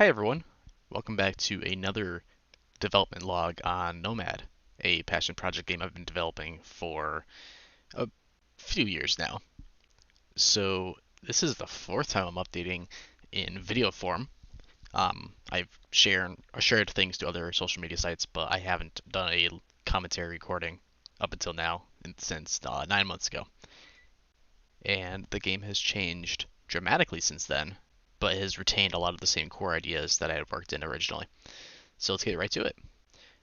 Hi everyone, welcome back to another development log on Nomad, a passion project game I've been developing for a few years now. So this is the fourth time I'm updating in video form. I've shared things to other social media sites, but I haven't done a commentary recording up until now, since 9 months ago. And the game has changed dramatically since then, but has retained a lot of the same core ideas that I had worked in originally. So let's get right to it.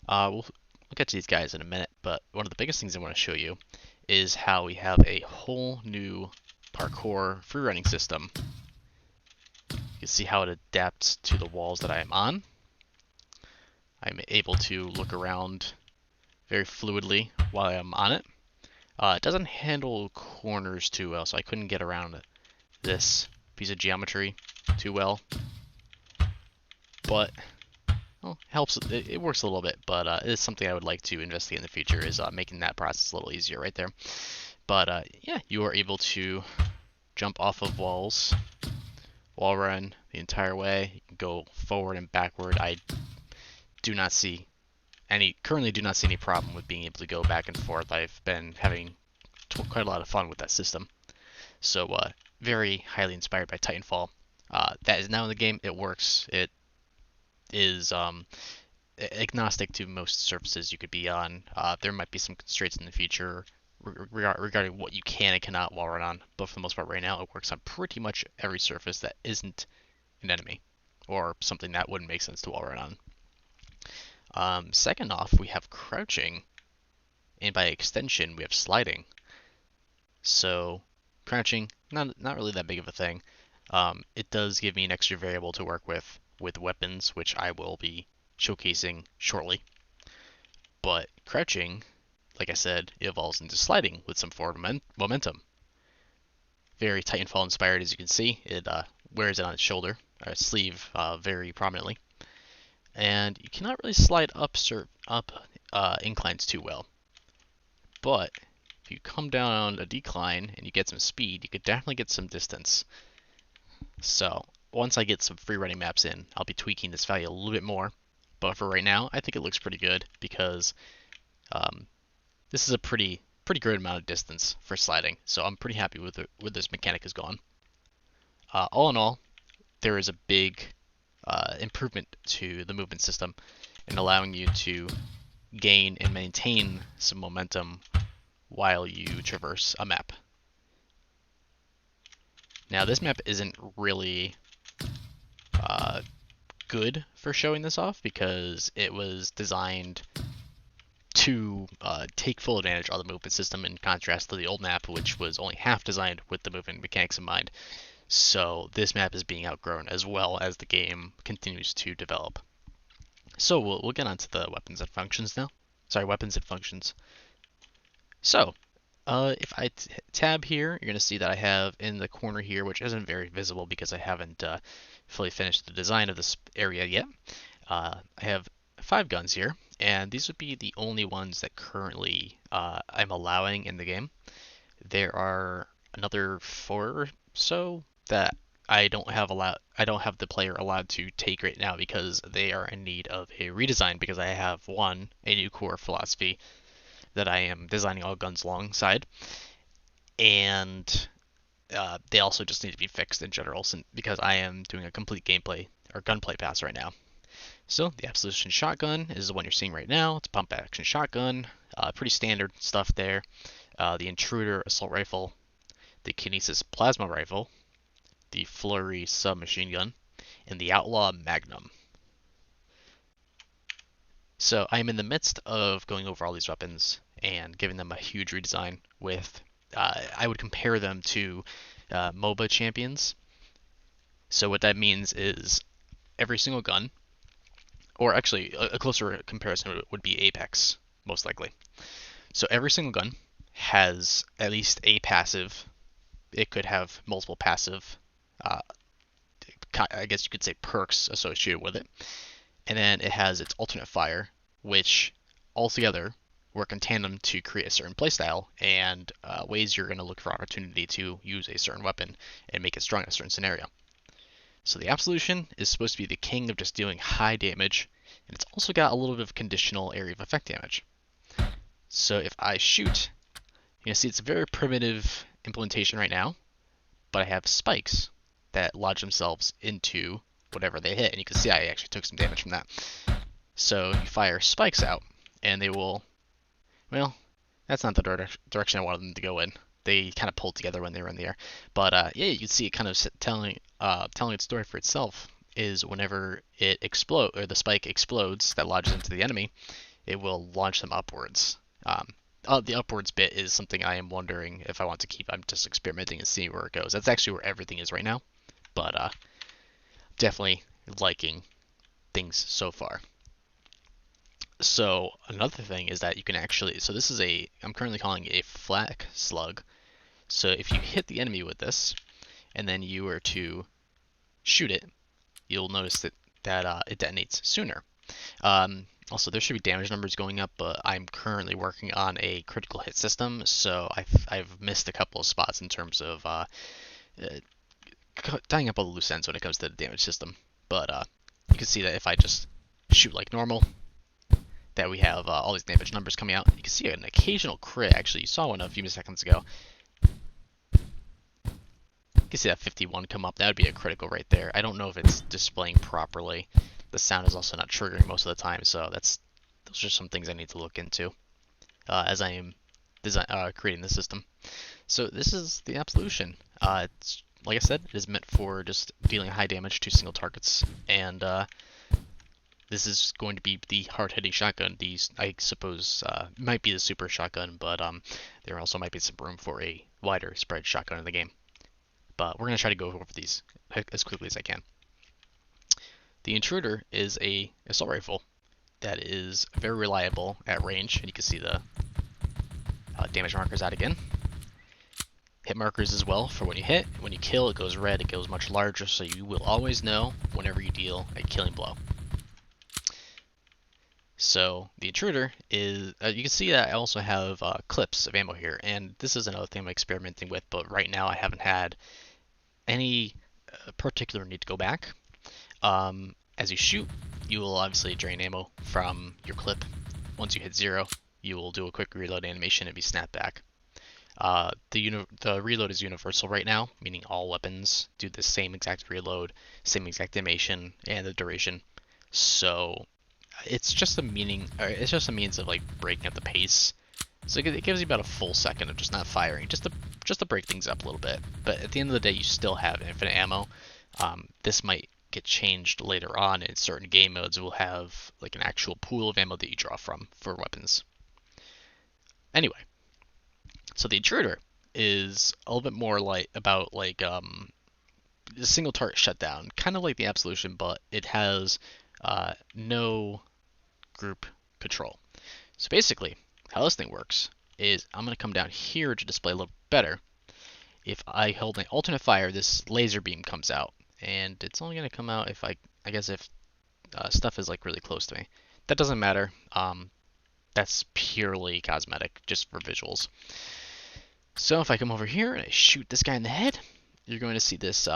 We'll get to these guys in a minute, but one of the biggest things I want to show you is how we have a whole new parkour free running system. You can see how it adapts to the walls that I am on. I'm able to look around very fluidly while I'm on it. It doesn't handle corners too well, so I couldn't get around this piece of geometry too well. But well, helps. It works a little bit, but it is something I would like to investigate in the future, is making that process a little easier right there. But yeah, you are able to jump off of walls, wall run the entire way. You can go forward and backward. I currently do not see any problem with being able to go back and forth. I've been having quite a lot of fun with that system. So very highly inspired by Titanfall. That is now in the game. It works. It is agnostic to most surfaces you could be on. There might be some constraints in the future regarding what you can and cannot wall run on, but for the most part right now it works on pretty much every surface that isn't an enemy or something that wouldn't make sense to wall run on. Second off, we have crouching, and by extension we have sliding. So crouching, not really that big of a thing. It does give me an extra variable to work with weapons, which I will be showcasing shortly. But crouching, like I said, evolves into sliding with some forward momentum. Very Titanfall inspired, as you can see. It wears it on its shoulder, or sleeve, very prominently. And you cannot really slide up inclines too well. But if you come down on a decline and you get some speed, you could definitely get some distance. So once I get some free running maps in, I'll be tweaking this value a little bit more. But for right now, I think it looks pretty good because this is a pretty good amount of distance for sliding. So I'm pretty happy with where this mechanic has gone. All in all, there is a big improvement to the movement system in allowing you to gain and maintain some momentum while you traverse a map. Now this map isn't really good for showing this off because it was designed to take full advantage of the movement system, in contrast to the old map, which was only half designed with the movement mechanics in mind. So this map is being outgrown as well as the game continues to develop. So we'll get onto the weapons and functions now. Sorry, weapons and functions. So if I tab here, you're going to see that I have in the corner here, which isn't very visible because I haven't fully finished the design of this area yet. I have 5 guns here, and these would be the only ones that currently I'm allowing in the game. There are another 4 or so that I don't have the player allowed to take right now because they are in need of a redesign, because I have a new core philosophy that I am designing all guns alongside, and they also just need to be fixed in general, because I am doing a complete gameplay or gunplay pass right now. So the Absolution Shotgun is the one you're seeing right now. It's a pump action shotgun, pretty standard stuff there. The Intruder Assault Rifle, the Kinesis Plasma Rifle, the Flurry Submachine Gun, and the Outlaw Magnum. So I'm in the midst of going over all these weapons and giving them a huge redesign with, I would compare them to MOBA champions. So what that means is every single gun, or actually a closer comparison would be Apex, most likely. So every single gun has at least a passive. It could have multiple passive, I guess you could say, perks associated with it. And then it has its alternate fire, which altogether work in tandem to create a certain playstyle and ways you're going to look for opportunity to use a certain weapon and make it strong in a certain scenario. So the Absolution is supposed to be the king of just dealing high damage, and it's also got a little bit of conditional area of effect damage. So if I shoot, you can see it's a very primitive implementation right now, but I have spikes that lodge themselves into whatever they hit, and you can see I actually took some damage from that. So you fire spikes out, and they will, well, that's not the direction I wanted them to go in. They kind of pulled together when they were in the air. But yeah, you can see it kind of telling its story for itself is whenever it explodes, or the spike explodes that lodges into the enemy, it will launch them upwards. The upwards bit is something I am wondering if I want to keep. I'm just experimenting and seeing where it goes. That's actually where everything is right now, but definitely liking things so far. So another thing is that you can actually, so this is I'm currently calling it a flak slug. So if you hit the enemy with this, and then you were to shoot it, you'll notice that it detonates sooner. Also, there should be damage numbers going up, but I'm currently working on a critical hit system, so I've missed a couple of spots in terms of tying up all the loose ends when it comes to the damage system. But you can see that if I just shoot like normal, that we have all these damage numbers coming out. You can see an occasional crit. Actually, you saw one a few seconds ago. You can see that 51 come up. That would be a critical right there. I don't know if it's displaying properly. The sound is also not triggering most of the time, so those are some things I need to look into as I am creating the system. So this is the Absolution. It's, like I said, it is meant for just dealing high damage to single targets, and this is going to be the hard-hitting shotgun. These, I suppose, might be the super shotgun, but there also might be some room for a wider spread shotgun in the game. But we're going to try to go over these as quickly as I can. The Intruder is a assault rifle that is very reliable at range, and you can see the damage markers out again. Hit markers as well for when you hit. When you kill, it goes red, it goes much larger, so you will always know whenever you deal a killing blow. So the Intruder is, you can see that I also have clips of ammo here, and this is another thing I'm experimenting with, but right now I haven't had any particular need to go back. As you shoot, you will obviously drain ammo from your clip. Once you hit 0, you will do a quick reload animation and be snapped back. The reload is universal right now, meaning all weapons do the same exact reload, same exact animation, and the duration. So it's just a means of like breaking up the pace. So it gives you about a full second of just not firing, just to break things up a little bit. But at the end of the day, you still have infinite ammo. This might get changed later on in certain game modes. We'll have like an actual pool of ammo that you draw from for weapons. Anyway, so the Intruder is a little bit more about a single target shutdown, kind of like the Absolution, but it has no group control. So basically, how this thing works is I'm going to come down here to display a little better. If I hold an alternate fire, this laser beam comes out, and it's only going to come out if I guess if stuff is like really close to me. That doesn't matter. That's purely cosmetic, just for visuals. So if I come over here and I shoot this guy in the head, you're going to see this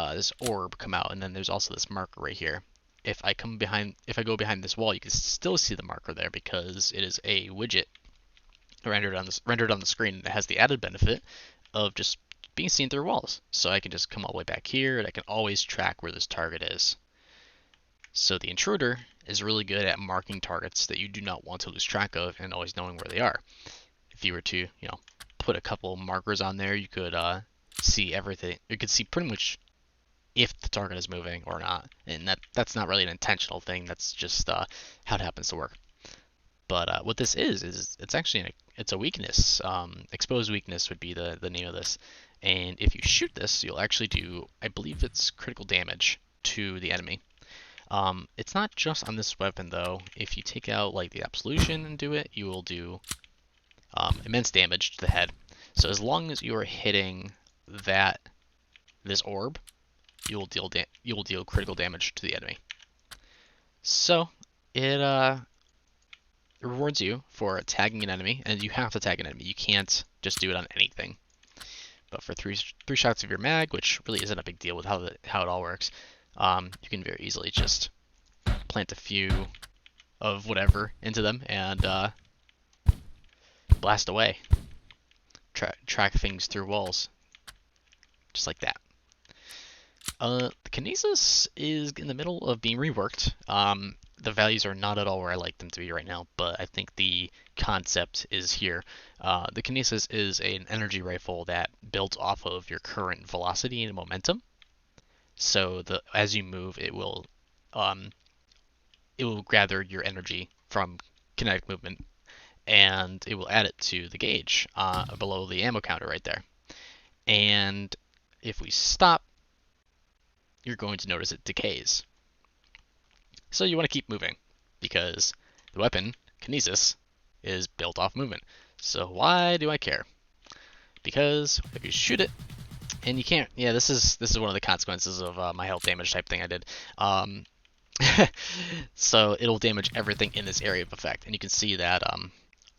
orb come out, and then there's also this marker right here. If I go behind this wall, you can still see the marker there because it is a widget rendered on the screen. It has the added benefit of just being seen through walls. So I can just come all the way back here, and I can always track where this target is. So the Intruder is really good at marking targets that you do not want to lose track of and always knowing where they are. If you were to, put a couple markers on there, you could see everything. You could see pretty much if the target is moving or not, and that's not really an intentional thing. That's just how it happens to work. But what this is it's actually it's a weakness. Exposed weakness would be the name of this. And if you shoot this, you'll actually do, I believe it's critical damage to the enemy. It's not just on this weapon though. If you take out like the Absolution and do it, you will do immense damage to the head. So as long as you are hitting this orb, you will deal critical damage to the enemy. So it rewards you for tagging an enemy, and you have to tag an enemy. You can't just do it on anything. But for three shots of your mag, which really isn't a big deal with how it all works, you can very easily just plant a few of whatever into them and blast away. Track things through walls, just like that. The Kinesis is in the middle of being reworked. The values are not at all where I like them to be right now, but I think the concept is here. The Kinesis is an energy rifle that builds off of your current velocity and momentum. So as you move, it will gather your energy from kinetic movement, and it will add it to the gauge below the ammo counter right there. And if we stop, you're going to notice it decays. So you want to keep moving, because the weapon, Kinesis, is built off movement. So why do I care? Because if you shoot it, and you can't, yeah, this is one of the consequences of my health damage type thing I did. So it'll damage everything in this area of effect, and you can see that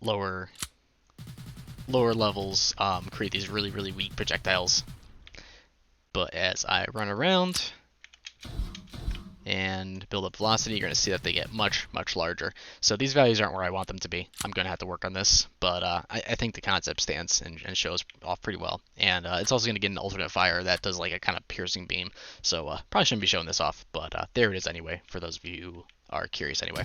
lower levels create these really weak projectiles. But as I run around and build up velocity, you're going to see that they get much larger. So these values aren't where I want them to be. I'm going to have to work on this, but I think the concept stands and shows off pretty well. And it's also going to get an alternate fire that does like a kind of piercing beam. So probably shouldn't be showing this off, but there it is anyway, for those of you who are curious anyway.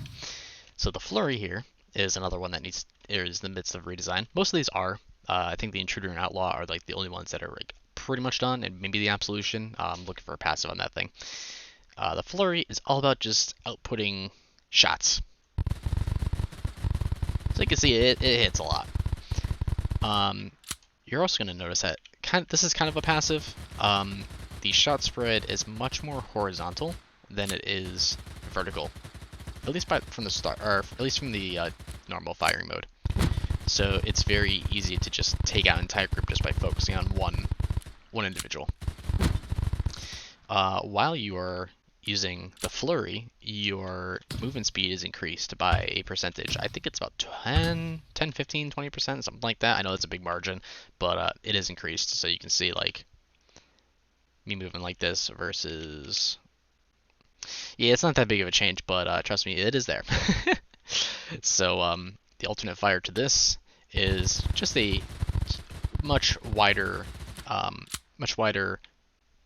So the flurry here is another one that is in the midst of redesign. Most of these are. I think the intruder and outlaw are like the only ones that are like pretty much done, and maybe the absolution. I'm looking for a passive on that thing. The flurry is all about just outputting shots. So you can see it hits a lot. You're also going to notice that this is kind of a passive. The shot spread is much more horizontal than it is vertical, at least from the start, or at least from the normal firing mode. So it's very easy to just take out an entire group just by focusing on one individual. While you are using the flurry, your movement speed is increased by a percentage. I think it's about 10, 15, 20%, something like that. I know it's a big margin, but it is increased. So you can see like me moving like this versus, yeah, it's not that big of a change, but trust me, it is there. So the alternate fire to this is just a much wider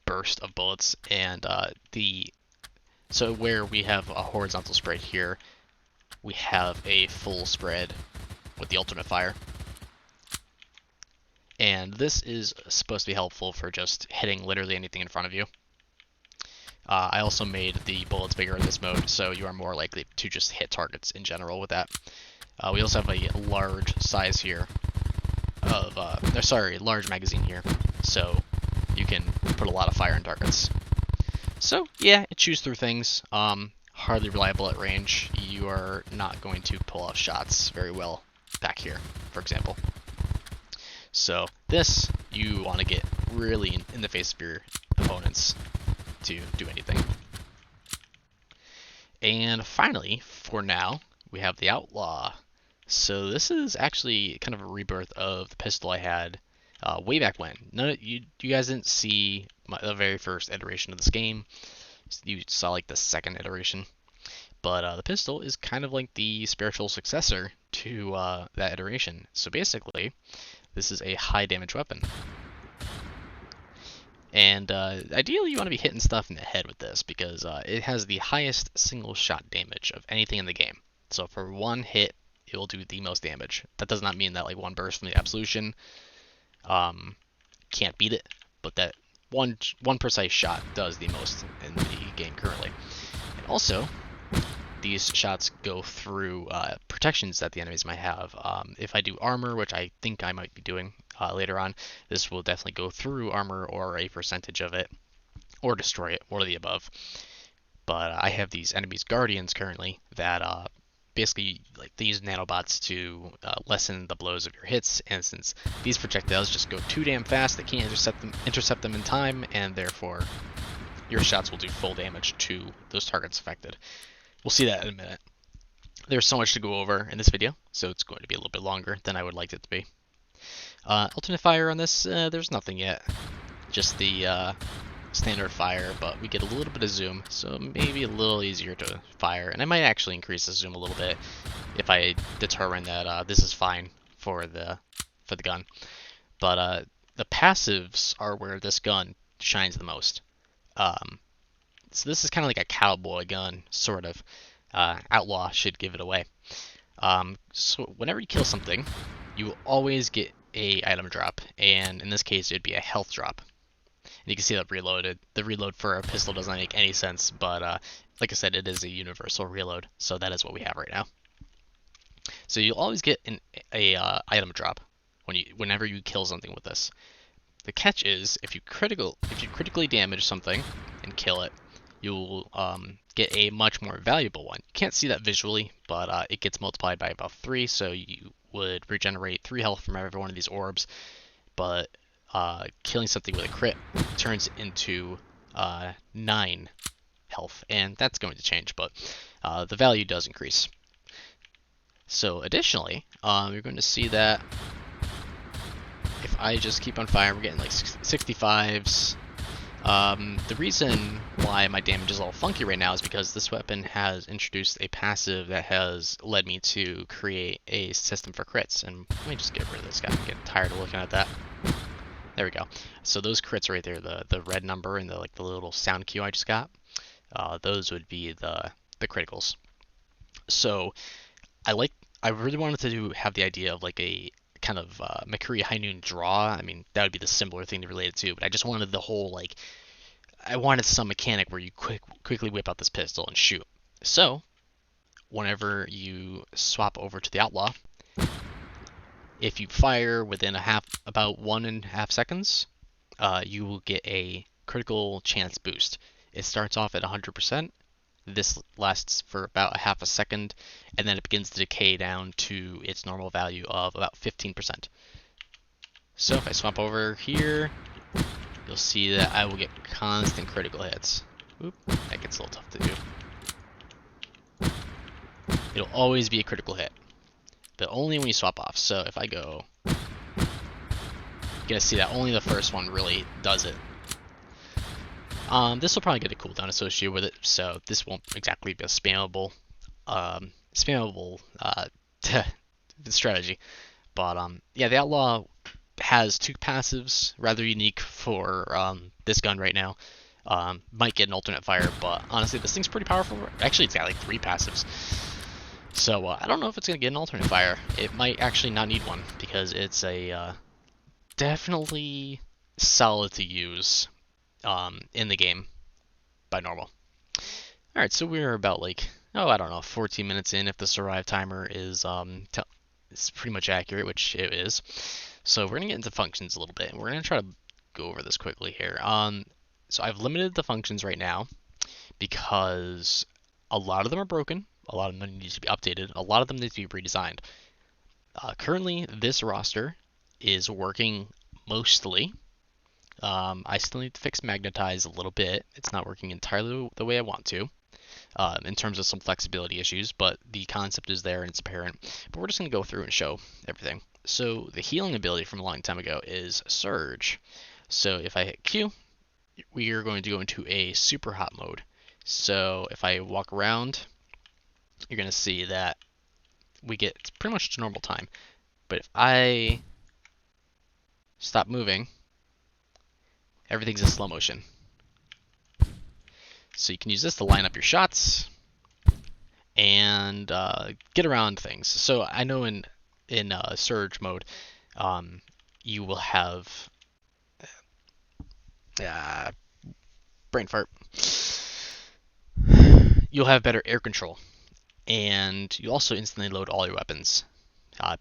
burst of bullets, and so where we have a horizontal spread here, we have a full spread with the alternate fire. And this is supposed to be helpful for just hitting literally anything in front of you. I also made the bullets bigger in this mode, so you are more likely to just hit targets in general with that. We also have a large size here of, large magazine here, so you can put a lot of fire in targets. So yeah, it chews through things. Hardly reliable at range. You are not going to pull off shots very well back here, for example. So this, you want to get really in the face of your opponents to do anything. And finally, for now, we have the Outlaw. So this is actually kind of a rebirth of the pistol I had way back when. You guys didn't see the very first iteration of this game. You saw like the second iteration. But the pistol is kind of like the spiritual successor to that iteration. So basically, this is a high damage weapon. And ideally you want to be hitting stuff in the head with this, because it has the highest single shot damage of anything in the game. So for one hit, it will do the most damage. That does not mean that like one burst from the absolution can't beat it, but that one precise shot does the most in the game currently. And also, these shots go through protections that the enemies might have. If I do armor, which I think I might be doing later on, this will definitely go through armor or a percentage of it, or destroy it, or the above. But I have these enemies guardians currently that basically like they use nanobots to lessen the blows of your hits, and since these projectiles just go too damn fast, they can't intercept them in time, and therefore your shots will do full damage to those targets affected. We'll see that in a minute. There's so much to go over in this video, so it's going to be a little bit longer than I would like it to be. Alternate fire on this, there's nothing yet. Just the standard fire, but we get a little bit of zoom, so maybe a little easier to fire. And I might actually increase the zoom a little bit if I determine that this is fine for the gun. But the passives are where this gun shines the most. So this is kind of like a cowboy gun, sort of. Outlaw should give it away. So whenever you kill something, you will always get a item drop, and in this case, it'd be a health drop. And you can see that reloaded. The reload for a pistol doesn't make any sense, but like I said, it is a universal reload, so that is what we have right now. So you'll always get a item drop whenever you kill something with this. The catch is if you critically damage something and kill it, you'll get a much more valuable one. You can't see that visually, but it gets multiplied by about 3, so you would regenerate 3 health from every one of these orbs. But killing something with a crit turns into 9 health, and that's going to change, but the value does increase. So additionally, you're going to see that if I just keep on firing, we're getting like 65s. The reason why my damage is all funky right now is because this weapon has introduced a passive that has led me to create a system for crits. And let me just get rid of this guy. I'm getting tired of looking at that. There we go. So those crits right there, the red number and the little sound cue I just got, those would be the criticals. So I really wanted to have the idea of like a kind of McCree High Noon draw. I mean, that would be the similar thing to relate it to, but I just wanted the whole, like, I wanted some mechanic where you quickly whip out this pistol and shoot. So, whenever you swap over to the Outlaw, if you fire within about 1.5 seconds, you will get a critical chance boost. It starts off at 100%. This lasts for about a half a second, and then it begins to decay down to its normal value of about 15%. So if I swap over here, you'll see that I will get constant critical hits. Oop, that gets a little tough to do. It'll always be a critical hit, but only when you swap off. So if I go, you're gonna see that only the first one really does it. This will probably get a cooldown associated with it, so this won't exactly be a spammable strategy. But yeah, the Outlaw has 2 passives, rather unique for this gun right now. Might get an alternate fire, but honestly, this thing's pretty powerful. Actually, it's got like 3 passives. So I don't know if it's gonna get an alternate fire. It might actually not need one because it's a definitely solid to use in the game by normal. Alright, so we're about like, I don't know, 14 minutes in if the survive timer is it's pretty much accurate, which it is. So we're going to get into functions a little bit, and we're going to try to go over this quickly here. So I've limited the functions right now because a lot of them are broken, a lot of them need to be updated, a lot of them need to be redesigned. Currently, this roster is working mostly. I still need to fix magnetize a little bit. It's not working entirely the way I want to, in terms of some flexibility issues, but the concept is there and it's apparent. But we're just going to go through and show everything. So the healing ability from a long time ago is Surge. So if I hit Q, we are going to go into a super hot mode. So if I walk around, you're going to see that we get pretty much to normal time. But if I stop moving, everything's in slow motion. So you can use this to line up your shots and get around things. So I know in Surge mode, you will have brain fart. You'll have better air control, and you also instantly load all your weapons,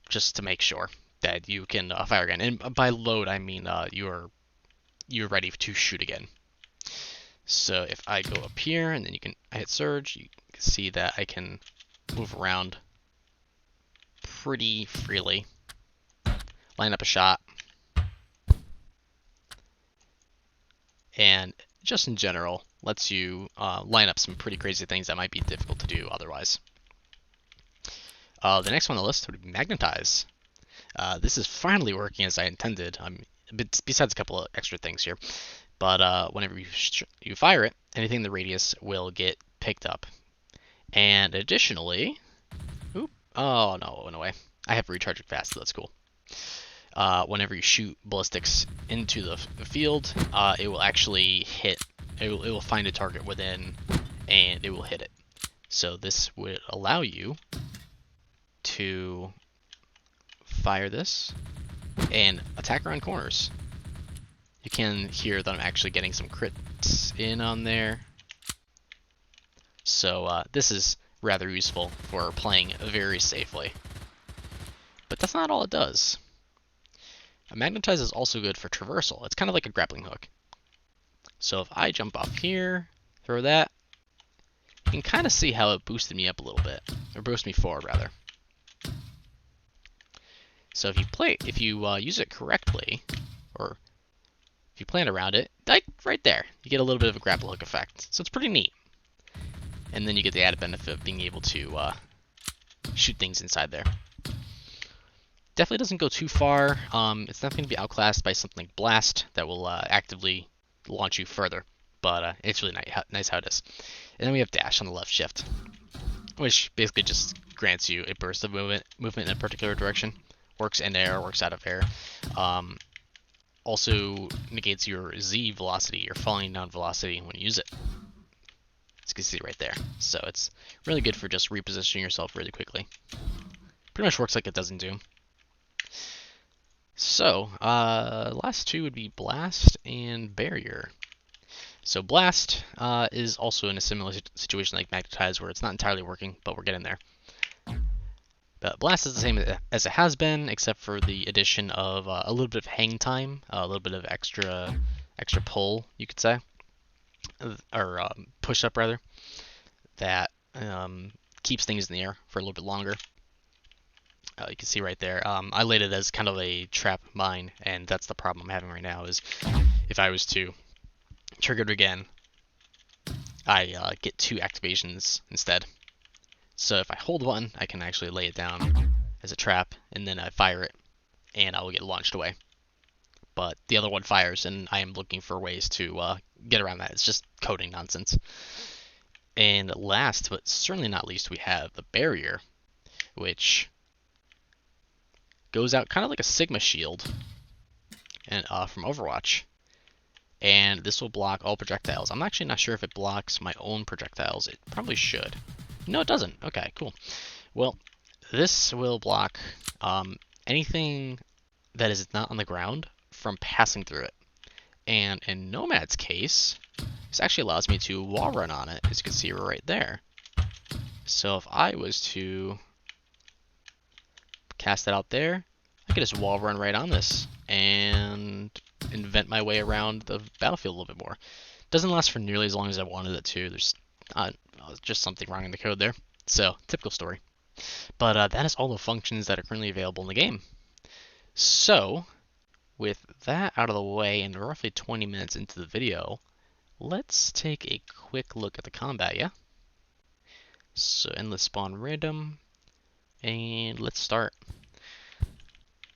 just to make sure that you can fire again. And by load, I mean you're ready to shoot again. So if I go up here and then I hit Surge, you can see that I can move around pretty freely, line up a shot, and just in general lets you line up some pretty crazy things that might be difficult to do otherwise. The next one on the list would be Magnetize. This is finally working as I intended. Besides a couple of extra things here. But whenever you fire it, anything in the radius will get picked up. And additionally, oop, oh no, it went away. I have recharging fast, so that's cool. Whenever you shoot ballistics into the field, it will actually hit. It will find a target within, and it will hit it. So this would allow you to fire this and attack around corners. You can hear that I'm actually getting some crits in on there. So this is rather useful for playing very safely. But that's not all it does. A magnetize is also good for traversal. It's kind of like a grappling hook. So if I jump off here, throw that, you can kind of see how it boosted me up a little bit, or boosted me forward rather. So if you use it correctly, or if you plan around it, like right there, you get a little bit of a grapple hook effect. So it's pretty neat. And then you get the added benefit of being able to shoot things inside there. Definitely doesn't go too far. It's not going to be outclassed by something like Blast that will actively launch you further. But it's really nice how it is. And then we have Dash on the left shift, which basically just grants you a burst of movement in a particular direction. Works in air, works out of air. Also negates your Z velocity, your falling down velocity when you use it. As you can see right there. So it's really good for just repositioning yourself really quickly. Pretty much works like it does in Doom. So, last two would be Blast and Barrier. So Blast is also in a similar situation like Magnetize, where it's not entirely working, but we're getting there. But Blast is the same as it has been, except for the addition of a little bit of hang time, a little bit of extra pull, you could say, or push up rather, that keeps things in the air for a little bit longer. You can see right there. I laid it as kind of a trap mine, and that's the problem I'm having right now. Is if I was to trigger it again, I get 2 activations instead. So if I hold one, I can actually lay it down as a trap, and then I fire it, and I will get launched away. But the other one fires, and I am looking for ways to get around that. It's just coding nonsense. And last, but certainly not least, we have the Barrier, which goes out kind of like a Sigma shield and from Overwatch. And this will block all projectiles. I'm actually not sure if it blocks my own projectiles. It probably should. No, it doesn't. Okay, cool. Well, this will block anything that is not on the ground from passing through it. And in Nomad's case, this actually allows me to wall run on it, as you can see right there. So if I was to cast it out there, I could just wall run right on this and invent my way around the battlefield a little bit more. Doesn't last for nearly as long as I wanted it to. There's just something wrong in the code there. So, typical story. But that is all the functions that are currently available in the game. So, with that out of the way and roughly 20 minutes into the video, let's take a quick look at the combat, yeah? So, endless spawn random, and let's start.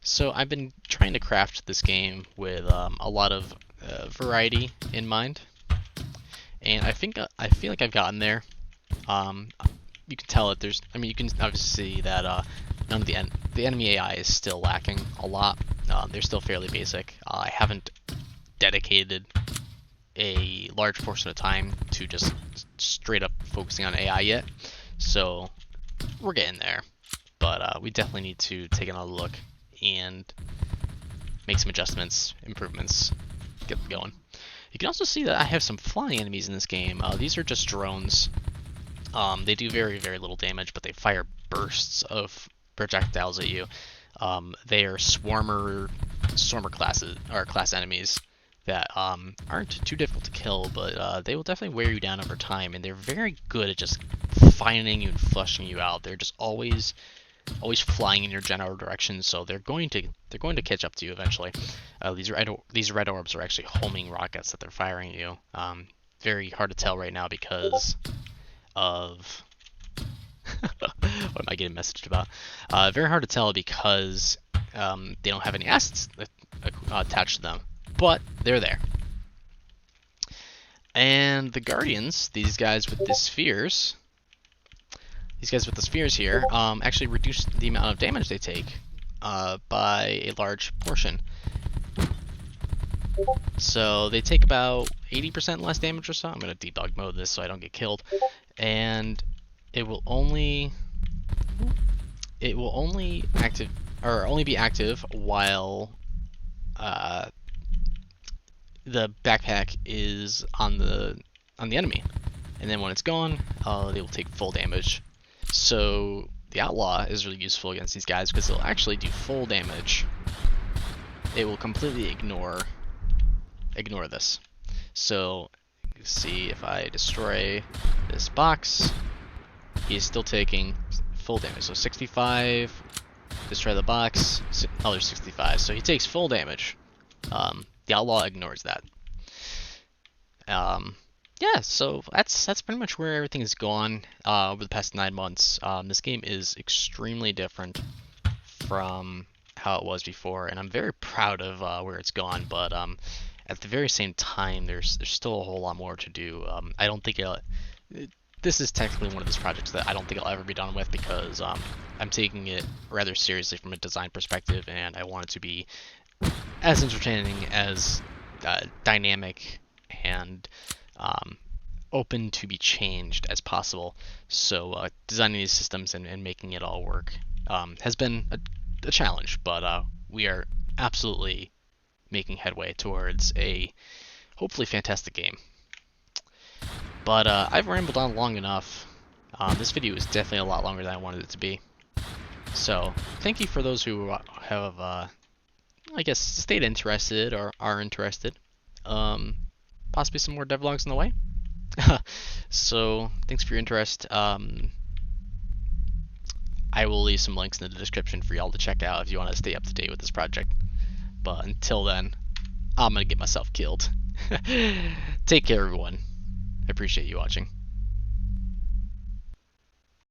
So I've been trying to craft this game with a lot of variety in mind, and I feel like I've gotten there. You can tell that there's, I mean, you can obviously see that none of the enemy AI is still lacking a lot. They're still fairly basic. I haven't dedicated a large portion of time to just straight up focusing on AI yet, so we're getting there. But we definitely need to take another look and make some adjustments, improvements, get them going. You can also see that I have some flying enemies in this game. These are just drones. They do very, very little damage, but they fire bursts of projectiles at you. They are swarmer class enemies that aren't too difficult to kill, but they will definitely wear you down over time, and they're very good at just finding you and flushing you out. They're just always flying in your general direction, so they're going to catch up to you eventually. These red orbs are actually homing rockets that they're firing at you. Very hard to tell right now because of what am I getting messaged about? Very hard to tell because they don't have any assets attached to them, but they're there. And the Guardians, these guys with the spheres, here, actually reduce the amount of damage they take by a large portion. So they take about 80% less damage or so. I'm going to debug mode this so I don't get killed. And it will only be active while the backpack is on the enemy, and then when it's gone, they will take full damage. So the Outlaw is really useful against these guys because they'll actually do full damage. It will completely ignore this. So you see, if I destroy this box, he is still taking full damage. So 65, destroy the box, another 65. So he takes full damage. The Outlaw ignores that. Yeah, so that's pretty much where everything has gone over the past 9 months. This game is extremely different from how it was before, and I'm very proud of where it's gone. But at the very same time, there's still a whole lot more to do. I don't think this is technically one of those projects that I don't think I'll ever be done with, because I'm taking it rather seriously from a design perspective, and I want it to be as entertaining, as dynamic, and open to be changed as possible. So designing these systems and making it all work has been a challenge, but we are absolutely making headway towards a hopefully fantastic game. But I've rambled on long enough. This video is definitely a lot longer than I wanted it to be. So thank you for those who have, I guess, stayed interested or are interested. Possibly some more devlogs in the way. So thanks for your interest. I will leave some links in the description for y'all to check out if you want to stay up to date with this project. But until then, I'm gonna get myself killed. Take care, everyone. I appreciate you watching.